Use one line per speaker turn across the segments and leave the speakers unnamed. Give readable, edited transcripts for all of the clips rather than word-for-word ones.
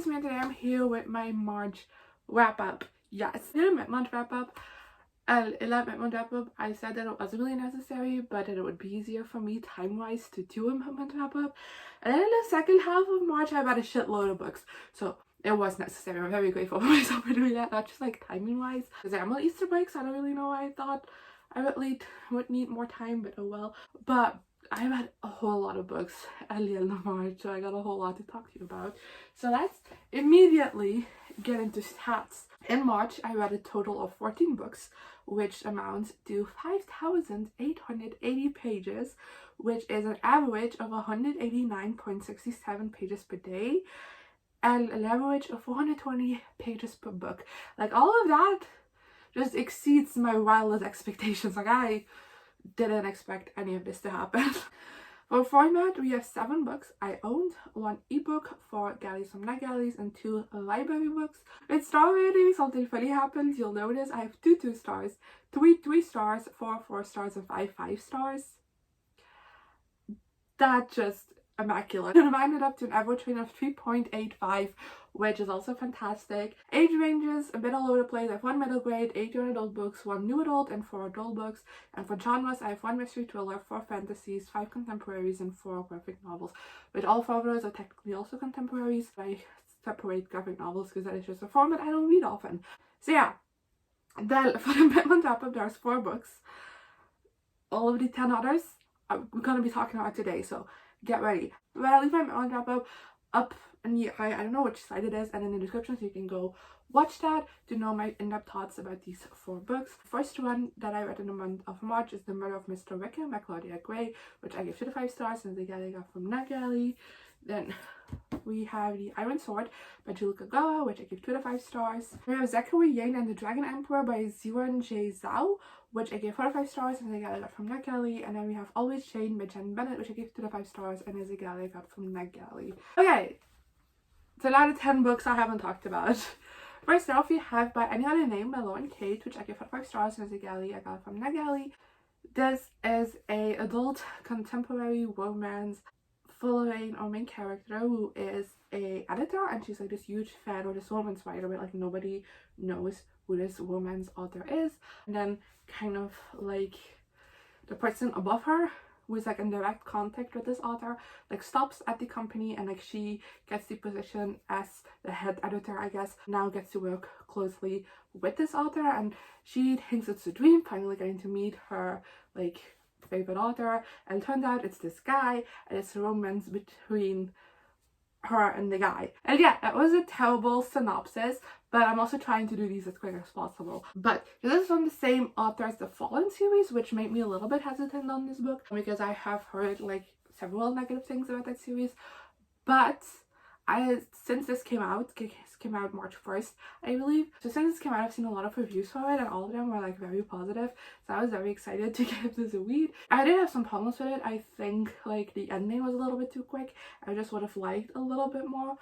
Oseman, and today I'm here with my March wrap up. Yes, mid-month wrap up. And in that mid-month wrap up, I said that it wasn't really necessary, but that it would be easier for me time-wise to do a mid-month wrap up. And then in the second half of March, I read a shitload of books. So it was necessary. I'm very grateful for myself for doing that, not just like timing-wise. Because I'm on Easter break, so I don't really know why I thought I would need more time, but oh well. But I read a whole lot of books at the end of March, so I got a whole lot to talk to you about. So let's immediately get into stats. In March, I read a total of 14 books, which amounts to 5,880 pages, which is an average of 189.67 pages per day, and an average of 420 pages per book. Like, all of that just exceeds my wildest expectations. Like, I didn't expect any of this to happen. For format, we have 7 books I owned, 1 ebook, 4 galleys from Not Galleys, and 2 library books. With star ratings, something funny happens. You'll notice I have 2 2 stars, 3 3 stars, 4 4 stars, and 5 5 stars. That just immaculate. And I ended up to an average rating of 3.85, which is also fantastic. Age ranges a bit all over the place. I have 1 middle grade, 8 young adult books, 1 new adult, and 4 adult books. And for genres, I have 1 mystery thriller, 4 fantasies, 5 contemporaries, and 4 graphic novels. Which all 4 of those are technically also contemporaries. I separate graphic novels because that is just a format I don't read often. So yeah, then for the mid-month wrap-up, there's 4 books. All of the 10 others we're going to be talking about today, so get ready. But I'll leave my mid-month wrap-up up in the, I don't know which site it is, and in the description, so you can go watch that to know my in-depth thoughts about these 4 books. The first one that I read in the month of March is The Murder of Mr. Wickham by Claudia Gray, which I gave 2 to 5 stars, and the galley I got from Not Galley. Then we have The Iron Sword by Kagawa, which I gave 2 to 5 stars. We have Zachary Yang and the Dragon Emperor by Ziran J Zhao, which I gave 4 to 5 stars, and the galley I got from Not Galley. And then we have Always Jane by Jen Bennett, which I gave 2 to 5 stars, and is a galley I got from Not Galley. Okay, so now the 10 books I haven't talked about. First off, we have By Any Other Name by Lauren Kate, which I gave 4 to 5 stars, and is a galley I got from Not Galley. This is a adult contemporary romance following our main character, who is a editor, and she's like this huge fan of this romance writer, but like nobody knows who this romance author is. And then kind of like the person above her, who is like in direct contact with this author, like stops at the company, and like she gets the position as the head editor, I guess, now gets to work closely with this author, and she thinks it's a dream finally getting to meet her like favorite author, and it turns out it's this guy, and it's a romance between her and the guy. And yeah, that was a terrible synopsis, but I'm also trying to do these as quick as possible. But this is from the same author as the Fallen series, which made me a little bit hesitant on this book, because I have heard like several negative things about that series. But since this came out March 1st, I believe. So since this came out, I've seen a lot of reviews for it, and all of them were like very positive. So I was very excited to give this a read. I did have some problems with it. I think like the ending was a little bit too quick. I just would have liked a little bit more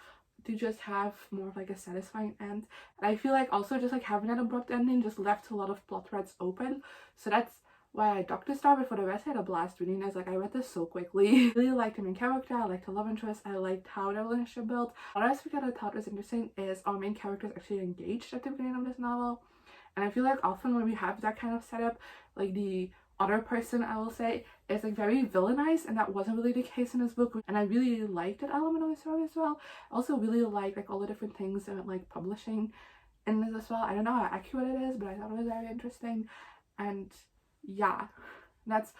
to just have more of like a satisfying end. And I feel like also just like having an abrupt ending just left a lot of plot threads open. So that's why I ducked this star, but for the rest I had a blast reading this. Like, I read this so quickly. I really liked the main character, I liked the love interest, I liked how the relationship built. What else that I thought was interesting is our main character is actually engaged at the beginning of this novel. And I feel like often when we have that kind of setup, like the other person, I will say, is like very villainized, and that wasn't really the case in this book. And I really liked that element of the story as well. I also really liked like all the different things about like publishing in this as well. I don't know how accurate it is, but I thought it was very interesting. And yeah, that's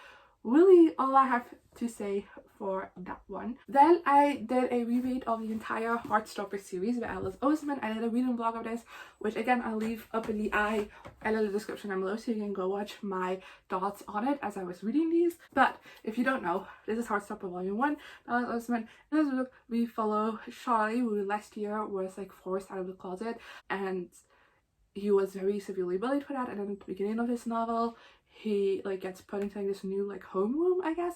really all I have to say for that one. Then I did a reread of the entire Heartstopper series by Alice Oseman. I did a reading vlog of this, which again I'll leave up in the eye and in the description down below, so you can go watch my thoughts on it as I was reading these. But if you don't know, this is Heartstopper Volume 1 by Alice Oseman. In this book we follow Charlie, who last year was like forced out of the closet, and he was very severely bullied for that. And then at the beginning of this novel, he like gets put into like this new like homeroom, I guess,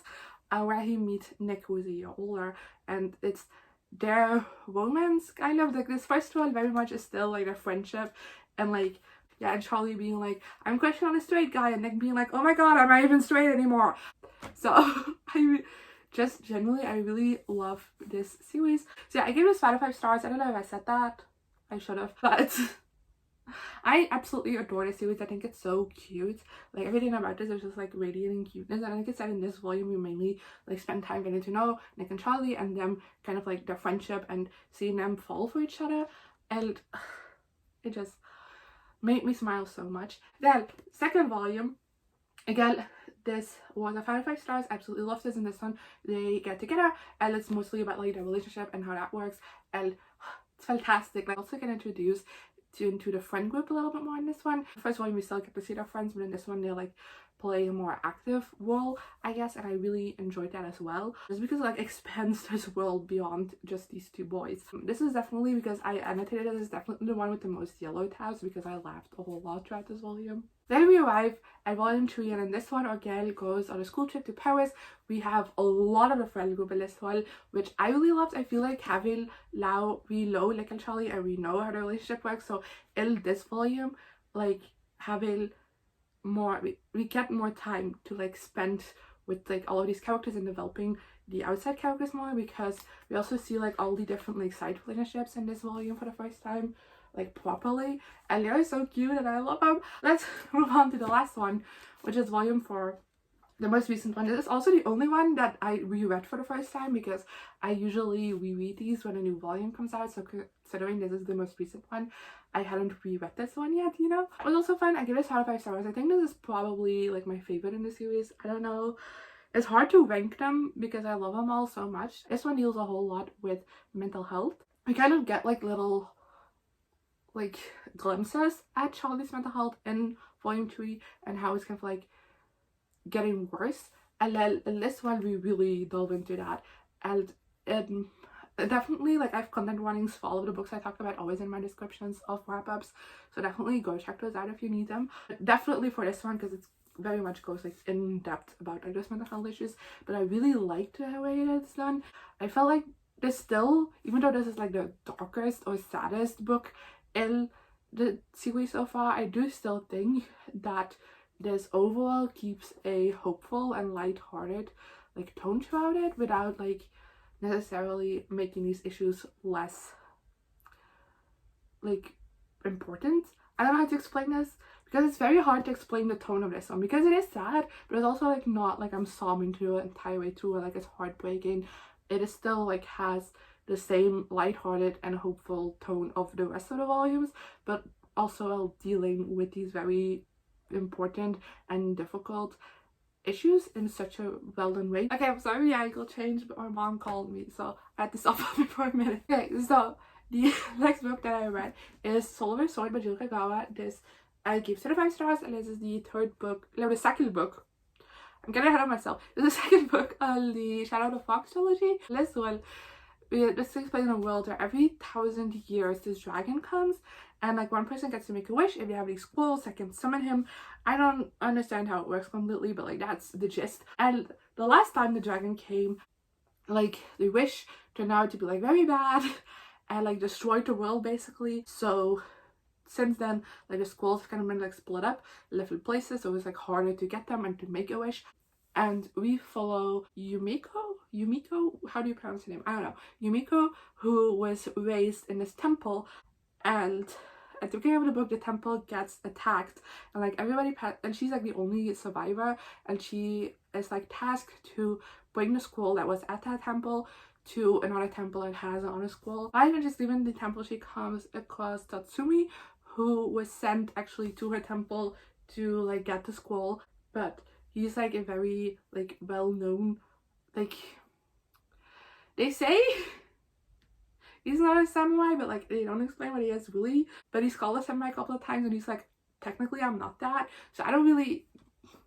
where he meets Nick, who is a year older, and it's their romance kind of like this first one very much is still like their friendship, and like yeah, and Charlie being like, I'm questioning on a straight guy, and Nick being like, oh my god, I'm not even straight anymore. So just genuinely, I really love this series. So yeah, I gave this 5 out of 5 stars. I don't know if I said that. I should have, but I absolutely adore this series. I think it's so cute. Like everything about this is just like radiating cuteness. And I think it's that in this volume we mainly like spend time getting to know Nick and Charlie and them kind of like their friendship and seeing them fall for each other. And it just made me smile so much. Then second volume, again, this was a 5 out of 5 stars. Absolutely love this. In this one they get together and it's mostly about like their relationship and how that works, and it's fantastic. Like also get introduced into the friend group a little bit more in this one. First volume we still get to see their friends, but in this one they like play a more active role, I guess, and I really enjoyed that as well, just because it like expands this world beyond just these two boys. This is definitely, because I annotated it, this is definitely the one with the most yellow tabs because I laughed a whole lot throughout this volume. Then we arrive at volume 3, and in this one our girl goes on a school trip to Paris. We have a lot of the friend group in this one, which I really loved. I feel like having we know Nick and Charlie and we know how their relationship works, so in this volume like having more, we get more time to like spend with like all of these characters and developing the outside characters more, because we also see like all the different like side relationships in this volume for the first time like properly, and they're so cute and I love them. Let's move on to the last one, which is volume 4, the most recent one. This is also the only one that I reread for the first time, because I usually reread these when a new volume comes out, so considering this is the most recent one, I hadn't reread this one yet, you know. It was also fun. I give this 5 out of 5 stars. I think this is probably like my favorite in the series. I don't know, it's hard to rank them because I love them all so much. This one deals a whole lot with mental health. We kind of get like little like glimpses at Charlie's mental health in volume 3 and how it's kind of like getting worse, and then in this one we really delve into that. And definitely, like, I have content warnings for all of the books I talked about always in my descriptions of wrap-ups, so definitely go check those out if you need them. But definitely for this one, because it's very much goes like in depth about like those mental health issues, but I really liked the way it's done. I felt like there's still, even though this is like the darkest or saddest book in the series so far, I do still think that this overall keeps a hopeful and light-hearted like tone throughout it, without like necessarily making these issues less like important. I don't know how to explain this, because it's very hard to explain the tone of this one, because it is sad, but it's also like not like I'm sobbing through it entire way through, or like it's heartbreaking. It is still like has the same light-hearted and hopeful tone of the rest of the volumes, but also dealing with these very important and difficult issues in such a well-done way. Okay, I'm sorry the angle changed, but my mom called me, so I had to stop for a minute. Okay, so the next book that I read is Soul of a Sword by Kagawa. This I gave 2 out of 5 stars, and this is the second book. I'm getting ahead of myself. This is the second book of the Shadow of the Fox trilogy. This one, this takes place in a world where every 1,000 years this dragon comes, and like one person gets to make a wish if they have these squirrels that can summon him. I don't understand how it works completely, but like that's the gist. And the last time the dragon came, like the wish turned out to be like very bad and like destroyed the world basically. So since then, like the squirrels have kind of been like split up, left in places, so it was like harder to get them and to make a wish. And we follow Yumiko, how do you pronounce her name? I don't know. Yumiko, who was raised in this temple, and at the beginning of the book the temple gets attacked, and like everybody and she's like the only survivor, and she is like tasked to bring the scroll that was at that temple to another temple that has it on a scroll. Not even just leaving the temple, she comes across Tatsumi, who was sent actually to her temple to like get the scroll, but he's like a very like well-known, like they say he's not a samurai, but like they don't explain what he is really, but he's called a samurai a couple of times, and he's like, technically I'm not that, so I don't really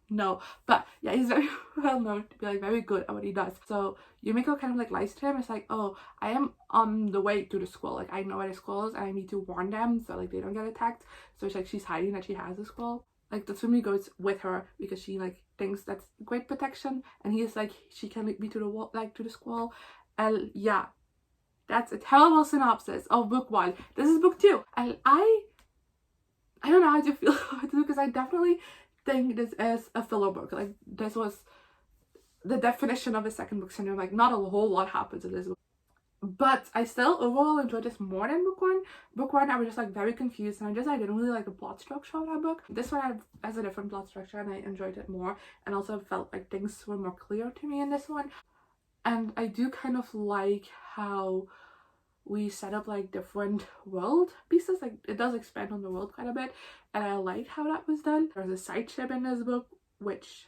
know, but yeah, he's very well known to be like very good at what he does. So Yumiko kind of like lies to him. It's like, oh, I am on the way to the scroll, like I know where the scroll is and I need to warn them so like they don't get attacked. So it's like she's hiding that she has the scroll. Like Tatsumi goes with her because she like thinks that's great protection, and he's like, she can lead me to the wall, like to the scroll. And yeah, that's a terrible synopsis of book 1. This is book 2, and I don't know how to feel about this, because I definitely think this is a filler book. Like this was the definition of a second book syndrome. Like, not a whole lot happens in this book, but I still overall enjoyed this more than book one. Book one, I was just like very confused, and I didn't really like the plot structure of that book. This one has a different plot structure, and I enjoyed it more, and also felt like things were more clear to me in this one. And I do kind of like how we set up like different world pieces. Like, it does expand on the world quite a bit, and I like how that was done. There's a side ship in this book which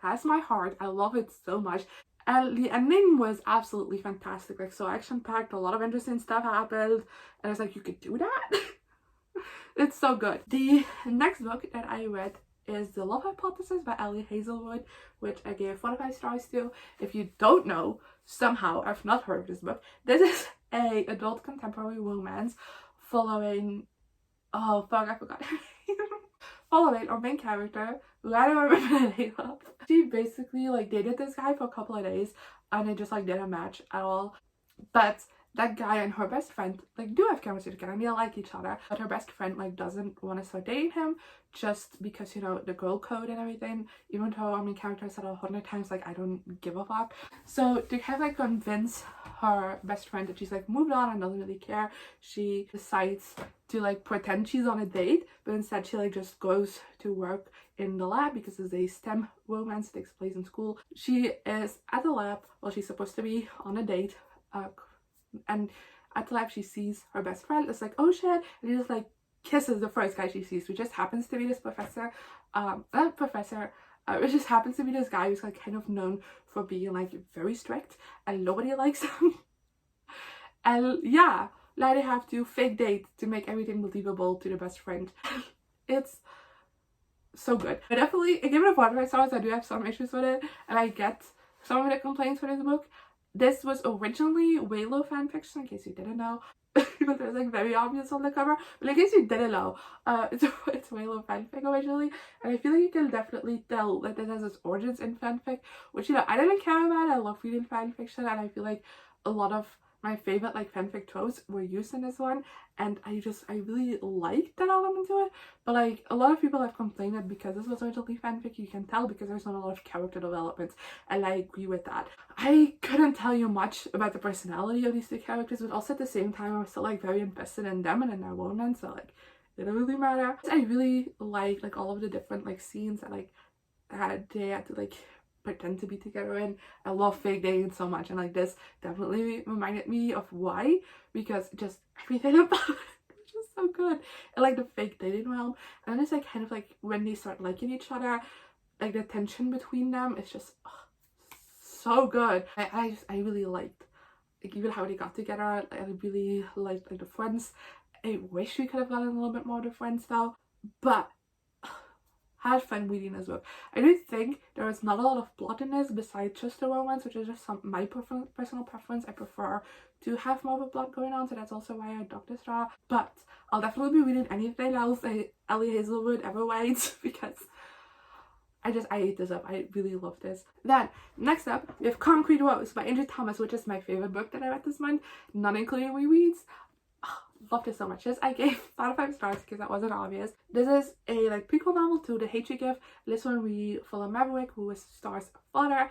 has my heart. I love it so much. And the ending was absolutely fantastic. Like, so action-packed, a lot of interesting stuff happened, and it's like, you could do that? It's so good. The next book that I read is The Love Hypothesis by Ali Hazelwood, which I gave 4 out of 5 stars to. If you don't know, somehow I've not heard of this book. This is a adult contemporary romance following, oh fuck, I forgot her name. Following our main character, who I don't remember the name of. She basically like dated this guy for a couple of days, and they just like didn't match at all. But that guy and her best friend like do have chemistry together, and they like each other, but her best friend like doesn't want to start dating him just because, you know, the girl code and everything, even though our main character said 100 times like, I don't give a fuck. So to kind of like convince her best friend that she's like moved on and doesn't really care, she decides to like pretend she's on a date, but instead she like just goes to work in the lab because it's a STEM romance that takes place in school. She is at the lab while she's supposed to be on a date, and at the lab she sees her best friend. It's like, oh shit, and he just like kisses the first guy she sees, which just happens to be this professor. It just happens to be this guy who's like kind of known for being like very strict, and nobody likes him. And yeah, now they have to fake date to make everything believable to the best friend. It's so good. I give it a 4 out of 5 stars. I do have some issues with it, and I get some of the complaints for this book. This was originally Waylo fanfiction, in case you didn't know. But there's like very obvious on the cover, but in case you didn't know, it's Waylo fanfic originally, and I feel like you can definitely tell that this has its origins in fanfic, which, you know, I didn't care about. I love reading fanfiction, and I feel like a lot of my favorite like fanfic tropes were used in this one, and I really liked that element to it. But like, a lot of people have complained that because this was originally fanfic, you can tell because there's not a lot of character development, and I agree with that. I couldn't tell you much about the personality of these 2 characters, but also at the same time I was still like very invested in them and in their romance, so like it didn't really matter. I really like all of the different like scenes that like they had to like pretend to be together in. I love fake dating so much, and like this definitely reminded me of why, because just everything about it was just so good. And like the fake dating realm, and then it's like kind of like when they start liking each other, like the tension between them is just so good. I really liked like even how they got together. I really liked like the friends. I wish we could have gotten a little bit more of the friends though, but had fun reading this book. I do think there is not a lot of plot in this besides just the romance, which is just my personal preference. I prefer to have more of a plot going on, so that's also why I ducked this draw. But I'll definitely be reading anything else Ali Hazelwood ever writes, because I ate this up. I really love this. Then, next up, we have Concrete Rose by Angie Thomas, which is my favorite book that I read this month, not including rereads. Loved it so much. This I gave 5 out of 5 stars because that wasn't obvious. This is a like prequel novel to The Hate You Give. This one we follow Maverick, who is Star's father,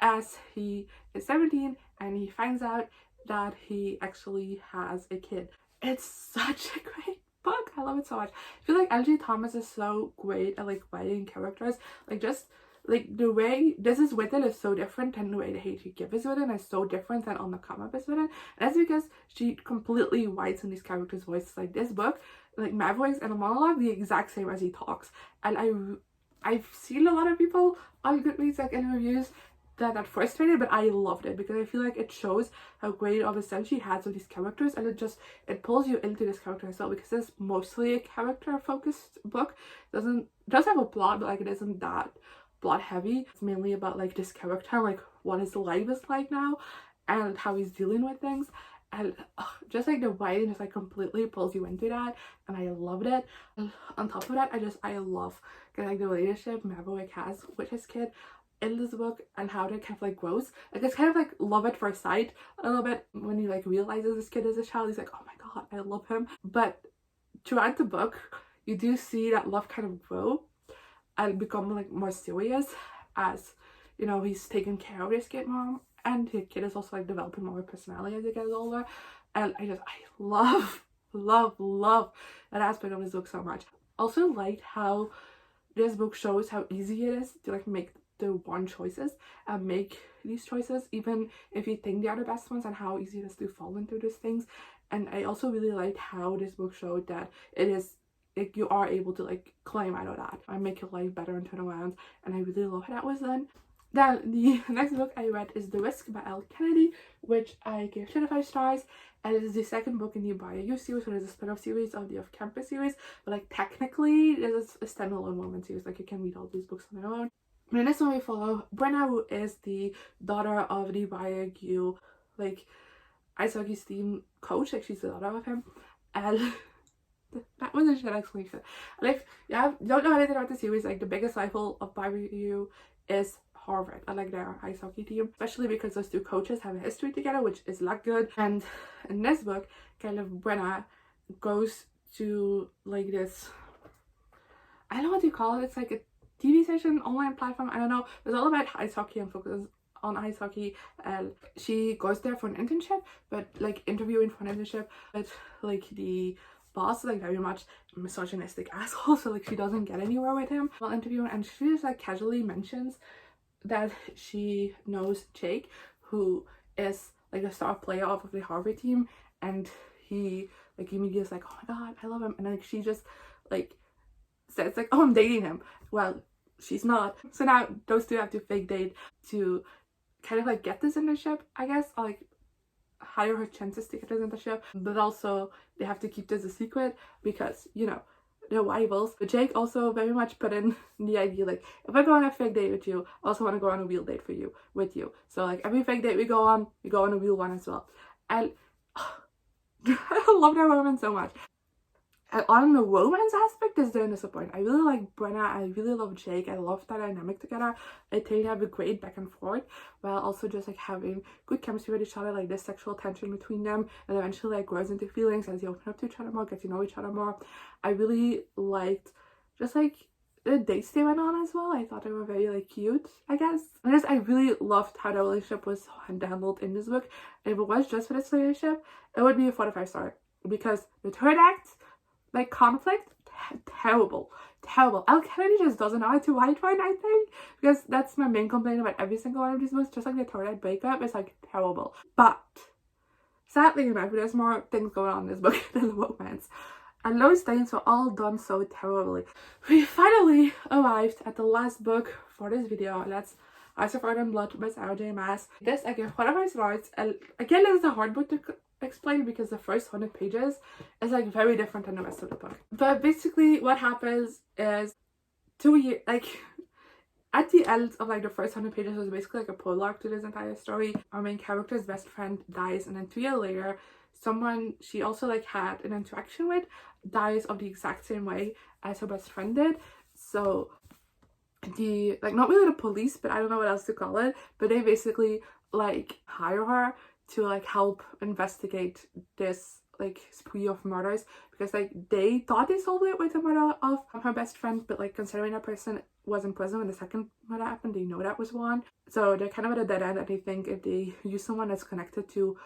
as he is 17 and he finds out that he actually has a kid. It's such a great book. I love it so much. I feel like Angie Thomas is so great at like writing characters. Like, just like the way this is written is so different, and the way The Hate You Give is written is so different than On the Come Up is written. And that's because she completely writes in these characters' voices. Like this book, like Maverick's in a monologue the exact same as he talks. And I've seen a lot of people on Goodreads like in reviews that frustrated, but I loved it because I feel like it shows how great of a sense she has of these characters, and it pulls you into this character as well, because it's mostly a character focused book. It does have a plot, but like it isn't that plot heavy. It's mainly about like this character, like what his life is like now and how he's dealing with things, and just like the writing just like completely pulls you into that, and I loved it. And on top of that, I love like the relationship Maverick has with his kid in this book, and how that kind of like grows. Like, it's kind of like love at first sight a little bit when he like realizes this kid is a child. He's like, oh my god, I love him. But throughout the book you do see that love kind of grow and become like more serious as you know, he's taking care of his kid mom, and the kid is also like developing more personality as he gets older. And I love that aspect of this book so much. Also liked how this book shows how easy it is to like make the one choices and make these choices even if you think they are the best ones, and how easy it is to fall into these things. And I also really liked how this book showed that it is like you are able to like climb out of that and make your life better and turn around, and I really love how that was done. Then the next book I read is The Risk by Elle Kennedy, which I gave 2 out of 5 stars, and it is the second book in the By You series, which is a spin-off series of the Off Campus series, but like technically this is a standalone woman series, like you can read all these books on their own. And in this one we follow Brenna, who is the daughter of the By You like ice hockey team coach, like she's the daughter of him, and that was a shit explanation. And if you don't know anything about the series, like the biggest rival of By You is Harvard, and like their ice hockey team, especially because those 2 coaches have a history together, which is not good. And in this book, kind of Brenna goes to like this, I don't know what you call it, it's like a TV station, online platform, I don't know. It's all about ice hockey and focuses on ice hockey, and she goes there for an internship, but like interviewing for an internship, but like the boss is like very much misogynistic asshole, so like she doesn't get anywhere with him while interviewing, and she just like casually mentions that she knows Jake, who is like a star player off of the Harvard team, and he like immediately is like, oh my god, I love him, and like she just like says like, oh, I'm dating him. Well, she's not. So now those 2 have to fake date to kind of like get this internship, I guess, or like higher her chances to get this internship, but also they have to keep this a secret because, you know, they're rivals. But Jake also very much put in the idea like, if I go on a fake date with you, I also want to go on a real date with you. So like every fake date we go on a real one as well. And I love that romance so much. And on the romance aspect is very disappointing. I really like Brenna, I really love Jake, I love that dynamic together. I think they have a great back and forth, while also just like having good chemistry with each other, like this sexual tension between them, and eventually like grows into feelings as they open up to each other more, get to know each other more. I really liked just like the dates they went on as well. I thought they were very like cute, I guess. And just I really loved how the relationship was handled in this book. And if it was just for this relationship, it would be a 4 out of 5 star, because the third act, like conflict, terrible. Elle Kennedy just doesn't know how to write one, I think, because that's my main complaint about every single one of these books. Just like the third act breakup is like terrible. But sadly enough, there's more things going on in this book than the romance, and those things were all done so terribly. We finally arrived at the last book for this video, and that's Ice of Fire and Blood by Sarah J Maas. This I give 1 of 5 stars, and again, this is a hard book to explain because the first 100 pages is like very different than the rest of the book. But basically what happens is 2 years, like at the end of like the first 100 pages was basically like a prologue to this entire story. Our main character's best friend dies, and then 2 years later someone she also like had an interaction with dies of the exact same way as her best friend did. So the like, not really the police, but I don't know what else to call it, but they basically like hire her to like help investigate this like spree of murders, because like they thought they solved it with the murder of her best friend, but like considering that person was in prison when the second murder happened, they know that was one. So they're kind of at a dead end, and they think if they use someone that's connected to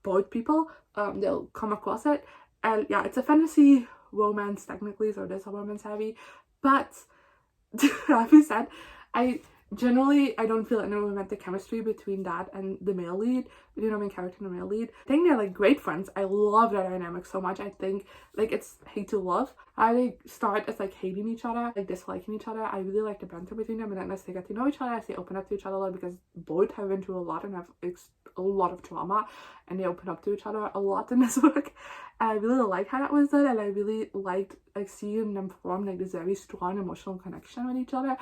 both people, they'll come across it. And yeah, it's a fantasy romance technically, so it is a romance heavy, but like I said, I don't feel any romantic chemistry between that and the male lead, between the main character and the male lead. I think they're like great friends. I love their dynamic so much. I think like it's hate to love. They start as like hating each other, like disliking each other. I really like the banter between them, and then as they get to know each other, as they open up to each other a lot, because both have been through a lot and have a lot of trauma, and they open up to each other a lot in this book. And I really like how that was done, and I really liked like seeing them form like this very strong emotional connection with each other.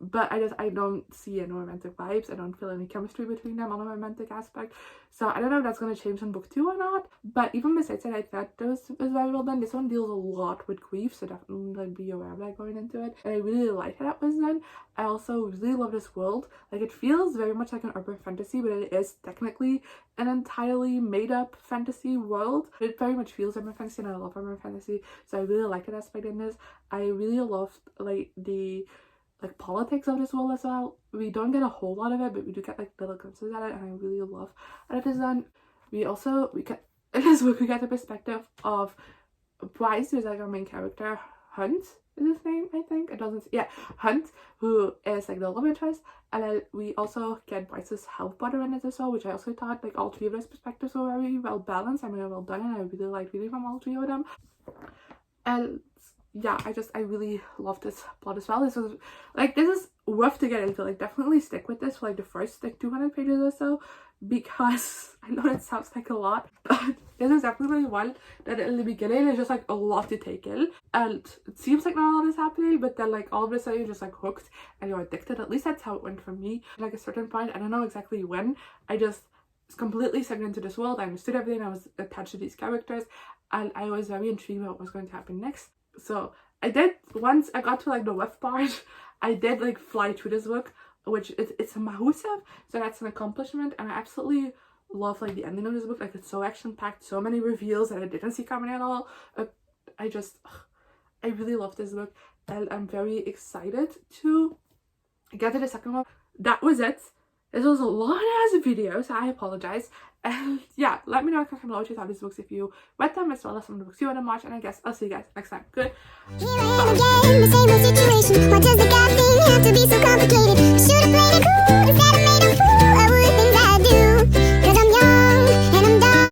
But I don't see any romantic vibes. I don't feel any chemistry between them on a romantic aspect. So I don't know if that's going to change in book 2 or not. But even besides that, I thought this was very well done. This one deals a lot with grief, so definitely like, be aware of that going into it. And I really like how that was done. I also really love this world. Like, it feels very much like an urban fantasy, but it is technically an entirely made up fantasy world. It very much feels urban fantasy, and I love urban fantasy. So I really like that aspect in this. I really loved like the like politics of this world as well. We don't get a whole lot of it, but we do get like little glimpses at it, and I really love that it is done. We get in this book, we get the perspective of Bryce, who's like our main character. Hunt is his name, I think. It doesn't, yeah, Hunt, who is like the love interest. And then we also get Bryce's health brother in it as well, which I also thought like all three of those perspectives were very well balanced and very well done, and I really liked reading from all three of them. And yeah, I really love this plot as well. This is rough to get into. Like, definitely stick with this for like the first like 200 pages or so, because I know that sounds like a lot, but this is definitely one that in the beginning is just like a lot to take in, and it seems like not a lot is happening, but then like all of a sudden you're just like hooked and you're addicted. At least that's how it went for me. Like a certain point, I don't know exactly when, I just was completely sucked into this world. I understood everything, I was attached to these characters, and I was very intrigued about what was going to happen next. So I did, once I got to like the rough part, I did like fly through this book, which it's a mahusav, so that's an accomplishment, and I absolutely love like the ending of this book. Like, it's so action packed, so many reveals that I didn't see coming at all. I really love this book, and I'm very excited to get to the second one. That was it. This was a long ass video, so I apologize. And yeah, let me know in the comments below what you thought of these books, if you read them, as well as some of the books you want to watch, and I guess I'll see you guys next time. Good. Here I am again, the same old situation. What does the